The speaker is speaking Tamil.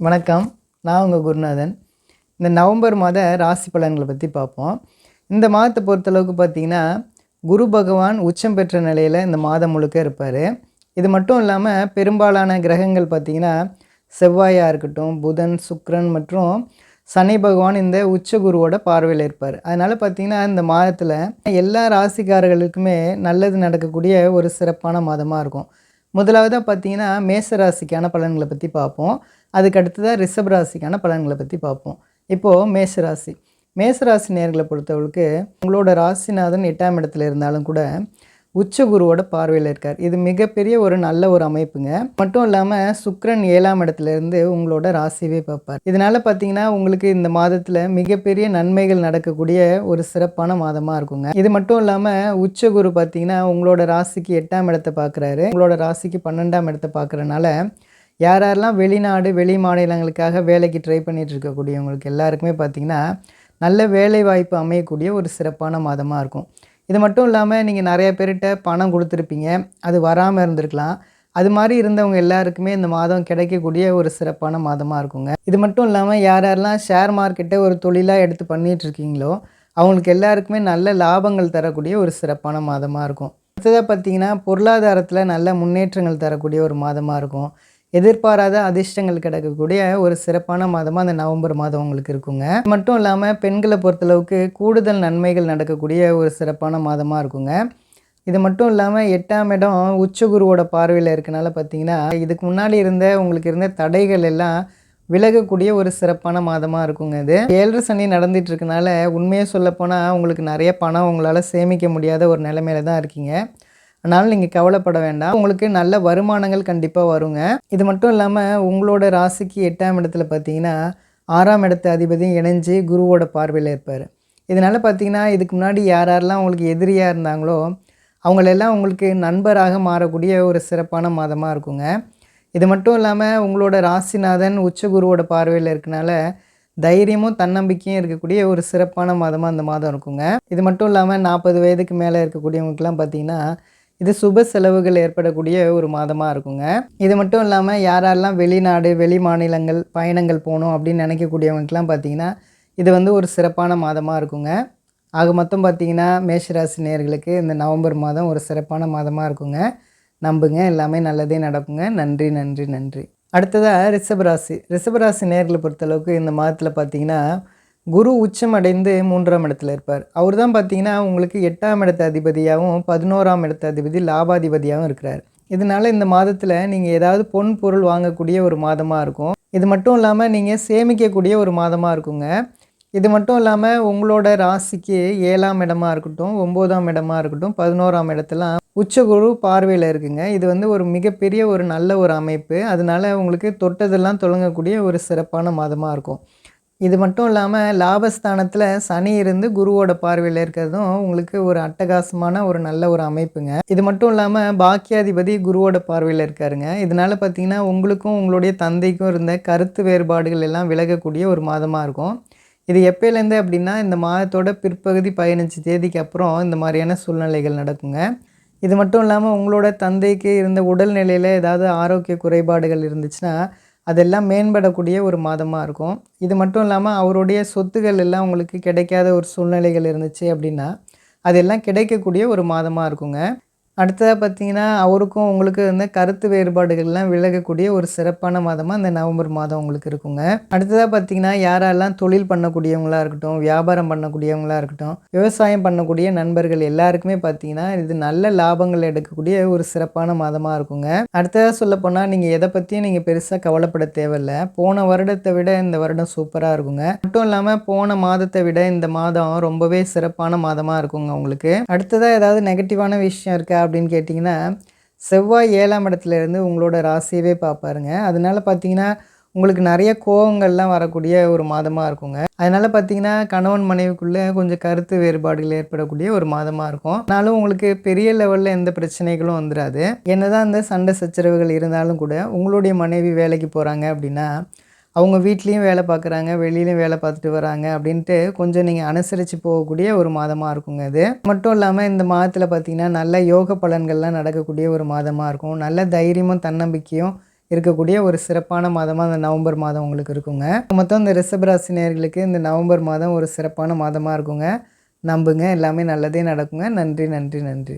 வணக்கம். நான் உங்கள் குருநாதன். இந்த நவம்பர் மாத ராசி பலன்களை பற்றி பார்ப்போம். இந்த மாதத்தை பொறுத்தளவுக்கு பார்த்தீங்கன்னா, குரு பகவான் உச்சம் பெற்ற நிலையில் இந்த மாதம் முழுக்க இருப்பார். இது மட்டும் இல்லாமல் பெரும்பாலான கிரகங்கள் பார்த்திங்கன்னா, செவ்வாயாக இருக்கட்டும், புதன், சுக்கிரன் மற்றும் சனி பகவான் இந்த உச்ச குருவோட பார்வையில் இருப்பார். அதனால் பார்த்திங்கன்னா, இந்த மாதத்தில் எல்லா ராசிக்காரர்களுக்குமே நல்லது நடக்கக்கூடிய ஒரு சிறப்பான மாதமாக இருக்கும். முதலாவதாக பார்த்தீங்கன்னா, மேச ராசிக்கான பலன்களை பற்றி பார்ப்போம். அதுக்கு அடுத்ததாக ரிஷப ராசிக்கான பலன்களை பற்றி பார்ப்போம். இப்போது மேசராசி நேர்களை பொறுத்தவரைக்கு உங்களோட ராசிநாதன் 8ஆம் இடத்துல இருந்தாலும் கூட உச்ச குருவோட பார்வையில் இருக்கார். இது மிகப்பெரிய ஒரு நல்ல ஒரு அமைப்புங்க. மட்டும் இல்லாமல் சுக்கிரன் 7ஆம் இடத்துலேருந்து உங்களோட ராசியவே பார்ப்பார். இதனால் பார்த்தீங்கன்னா உங்களுக்கு இந்த மாதத்தில் மிகப்பெரிய நன்மைகள் நடக்கக்கூடிய ஒரு சிறப்பான மாதமாக இருக்குங்க. இது மட்டும் இல்லாமல் உச்ச குரு பார்த்தீங்கன்னா உங்களோட ராசிக்கு 8ஆம் இடத்தை பார்க்குறாரு. உங்களோட ராசிக்கு 12ஆம் இடத்தை பார்க்குறனால யாரெல்லாம் வெளிநாடு வெளி மாநிலங்களுக்காக வேலைக்கு ட்ரை பண்ணிகிட்டு இருக்கக்கூடியவங்களுக்கு எல்லாருக்குமே பார்த்திங்கன்னா நல்ல வேலை வாய்ப்பு அமையக்கூடிய ஒரு சிறப்பான மாதமாக இருக்கும். இது மட்டும் இல்லாமல் நீங்கள் நிறைய பேர்கிட்ட பணம் கொடுத்துருப்பீங்க, அது வராமல் இருந்திருக்கலாம். அது மாதிரி இருந்தவங்க எல்லாருக்குமே இந்த மாதம் கிடைக்கக்கூடிய ஒரு சிறப்பான மாதமாக இருக்குங்க. இது மட்டும் இல்லாமல் யாரெல்லாம் ஷேர் மார்க்கெட்டை ஒரு தொழிலாக எடுத்து பண்ணிகிட்ருக்கீங்களோ அவங்களுக்கு எல்லாருக்குமே நல்ல லாபங்கள் தரக்கூடிய ஒரு சிறப்பான மாதமாக இருக்கும். அடுத்ததாக பார்த்திங்கன்னா பொருளாதாரத்தில் நல்ல முன்னேற்றங்கள் தரக்கூடிய ஒரு மாதமாக இருக்கும். எதிர்பாராத அதிர்ஷ்டங்கள் கிடைக்கக்கூடிய ஒரு சிறப்பான மாதமாக அந்த நவம்பர் மாதம் உங்களுக்கு இருக்குங்க. மட்டும் இல்லாமல் பெண்களை பொறுத்தளவுக்கு கூடுதல் நன்மைகள் நடக்கக்கூடிய ஒரு சிறப்பான மாதமாக இருக்குங்க. இது மட்டும் இல்லாமல் 8ஆம் இடம் உச்சகுருவோட பார்வையில் இருக்கனால பார்த்தீங்கன்னா இதுக்கு முன்னாடி உங்களுக்கு இருந்த தடைகள் எல்லாம் விலகக்கூடிய ஒரு சிறப்பான மாதமாக இருக்குங்க. இது 7 சனி நடந்துட்டு இருக்கனால உண்மையை சொல்லப்போனால் உங்களுக்கு நிறைய பணம் உங்களால் சேமிக்க முடியாத ஒரு நிலைமையில தான் இருக்கீங்க. அதனால் நீங்கள் கவலைப்பட வேண்டாம். உங்களுக்கு நல்ல வருமானங்கள் கண்டிப்பாக வருங்க. இது மட்டும் இல்லாமல் உங்களோட ராசிக்கு 8ஆம் இடத்துல பார்த்தீங்கன்னா 6ஆம் இடத்து அதிபதியும் இணைஞ்சு குருவோட பார்வையில் இருப்பார். இதனால் பார்த்தீங்கன்னா இதுக்கு முன்னாடி யாரெல்லாம் உங்களுக்கு எதிரியாக இருந்தாங்களோ அவங்களெல்லாம் உங்களுக்கு நண்பராக மாறக்கூடிய ஒரு சிறப்பான மாதமாக இருக்குங்க. இது மட்டும் இல்லாமல் உங்களோட ராசிநாதன் உச்ச குருவோட பார்வையில் இருக்கனால தைரியமும் தன்னம்பிக்கையும் இருக்கக்கூடிய ஒரு சிறப்பான மாதமாக அந்த மாதம் இருக்குங்க. இது மட்டும் இல்லாமல் 40 வயதுக்கு மேலே இருக்கக்கூடியவங்களுக்கெல்லாம் பார்த்தீங்கன்னா இது சுப செலவுகள் ஏற்படக்கூடிய ஒரு மாதமாக இருக்குங்க. இது மட்டும் இல்லாமல் யாரெல்லாம் வெளிநாடு வெளி மாநிலங்கள் பயணங்கள் போகணும் அப்படின்னு நினைக்கக்கூடியவங்களுக்கெல்லாம் பார்த்திங்கன்னா இது ஒரு சிறப்பான மாதமாக இருக்குங்க. ஆக மொத்தம் பார்த்திங்கன்னா மேஷராசி நேயர்களுக்கு இந்த நவம்பர் மாதம் ஒரு சிறப்பான மாதமாக இருக்குங்க. நம்புங்க, எல்லாமே நல்லதே நடக்குங்க. நன்றி நன்றி நன்றி. அடுத்ததாக ரிஷபராசி நேயர்களை பொறுத்தளவுக்கு இந்த மாதத்தில் பார்த்திங்கன்னா குரு உச்சம் அடைந்து 3ஆம் இடத்துல இருப்பார். அவர் தான் பார்த்தீங்கன்னா உங்களுக்கு 8ஆம் இடத்து அதிபதியாகவும் 11ஆம் இடத்து அதிபதி லாபாதிபதியாகவும் இருக்கிறார். இதனால் இந்த மாதத்தில் நீங்கள் ஏதாவது பொன் பொருள் வாங்கக்கூடிய ஒரு மாதமாக இருக்கும். இது மட்டும் இல்லாமல் நீங்கள் சேமிக்கக்கூடிய ஒரு மாதமாக இருக்குங்க. இது மட்டும் இல்லாமல் உங்களோட ராசிக்கு 7ஆம் இடமா இருக்கட்டும், 9ஆம் இடமா இருக்கட்டும், 11ஆம் இடத்துலாம் உச்சகுரு பார்வையில் இருக்குங்க. இது ஒரு மிகப்பெரிய ஒரு நல்ல ஒரு அமைப்பு. அதனால் உங்களுக்கு தொட்டதெல்லாம் தொடங்கக்கூடிய ஒரு சிறப்பான மாதமாக இருக்கும். இது மட்டும் இல்லாமல் லாபஸ்தானத்தில் சனி இருந்து குருவோட பார்வையில் இருக்கிறதும் உங்களுக்கு ஒரு அட்டகாசமான ஒரு நல்ல ஒரு அமைப்புங்க. இது மட்டும் இல்லாமல் பாக்கியாதிபதி குருவோட பார்வையில் இருக்காருங்க. இதனால் பார்த்தீங்கன்னா உங்களுக்கும் உங்களுடைய தந்தைக்கும் இருந்த கருத்து வேறுபாடுகள் எல்லாம் விலகக்கூடிய ஒரு மாதமாக இருக்கும். இது எப்போலேருந்து அப்படின்னா இந்த மாதத்தோட பிற்பகுதி 15 தேதிக்கு அப்புறம் இந்த மாதிரியான சூழ்நிலைகள் நடக்குங்க. இது மட்டும் இல்லாமல் உங்களோட தந்தைக்கு இருந்த உடல்நிலையில் ஏதாவது ஆரோக்கிய குறைபாடுகள் இருந்துச்சுன்னா அதெல்லாம் மேம்படக்கூடிய ஒரு மாதமாக இருக்கும். இது மட்டும் இல்லாமல் அவருடைய சொத்துக்கள் எல்லாம் உங்களுக்கு கிடைக்காத ஒரு சூழ்நிலைகள் இருந்துச்சு அப்படின்னா அதெல்லாம் கிடைக்கக்கூடிய ஒரு மாதமாக இருக்குங்க. அடுத்ததாக பார்த்தீங்கன்னா அவருக்கும் உங்களுக்கு வந்து கருத்து வேறுபாடுகள்லாம் விலகக்கூடிய ஒரு சிறப்பான மாதமாக இந்த நவம்பர் மாதம் உங்களுக்கு இருக்குங்க. அடுத்ததாக பார்த்தீங்கன்னா யாரெல்லாம் தொழில் பண்ணக்கூடியவங்களாக இருக்கட்டும், வியாபாரம் பண்ணக்கூடியவங்களாக இருக்கட்டும், விவசாயம் பண்ணக்கூடிய நண்பர்கள் எல்லாருக்குமே பார்த்தீங்கன்னா இது நல்ல லாபங்கள் எடுக்கக்கூடிய ஒரு சிறப்பான மாதமாக இருக்குங்க. அடுத்ததாக சொல்லப்போனால் நீங்கள் எதை பற்றியும் நீங்கள் பெருசாக கவலைப்பட தேவையில்லை. போன வருடத்தை விட இந்த வருடம் சூப்பராக இருக்குங்க. மட்டும் இல்லாமல் போன மாதத்தை விட இந்த மாதம் ரொம்பவே சிறப்பான மாதமாக இருக்குங்க உங்களுக்கு. அடுத்ததாக ஏதாவது நெகட்டிவான விஷயம் இருக்கா அப்படின்னு கேட்டிங்கன்னா செவ்வாய் 7ஆம் இடத்துல இருந்து உங்களோட ராசியவே பார்ப்பாருங்க. அதனால் பார்த்தீங்கன்னா உங்களுக்கு நிறைய கோபங்கள்லாம் வரக்கூடிய ஒரு மாதமாக இருக்குங்க. அதனால் பார்த்தீங்கன்னா கணவன் மனைவிக்குள்ளே கொஞ்சம் கருத்து வேறுபாடுகள் ஏற்படக்கூடிய ஒரு மாதமாக இருக்கும். ஆனாலும் உங்களுக்கு பெரிய லெவலில் எந்த பிரச்சனைகளும் வந்துடாது. என்னதான் அந்த சண்டை சச்சரவுகள் இருந்தாலும் கூட உங்களுடைய மனைவி வேலைக்கு போகிறாங்க அப்படின்னா அவங்க வீட்லேயும் வேலை பார்க்குறாங்க, வெளியிலையும் வேலை பார்த்துட்டு வராங்க அப்படின்ட்டு கொஞ்சம் நீங்கள் அனுசரித்து போகக்கூடிய ஒரு மாதமாக இருக்குங்க. இது மட்டும் இல்லாமல் இந்த மாதத்தில் பார்த்திங்கன்னா நல்ல யோக பலன்கள்லாம் நடக்கக்கூடிய ஒரு மாதமாக இருக்கும். நல்ல தைரியமும் தன்னம்பிக்கையும் இருக்கக்கூடிய ஒரு சிறப்பான மாதமாக இந்த நவம்பர் மாதம் உங்களுக்கு இருக்குங்க. மொத்தம் இந்த ரிஷபராசி நேயர்களுக்கு இந்த நவம்பர் மாதம் ஒரு சிறப்பான மாதமாக இருக்குங்க. நம்புங்க, எல்லாமே நல்லதே நடக்குங்க. நன்றி, நன்றி, நன்றி.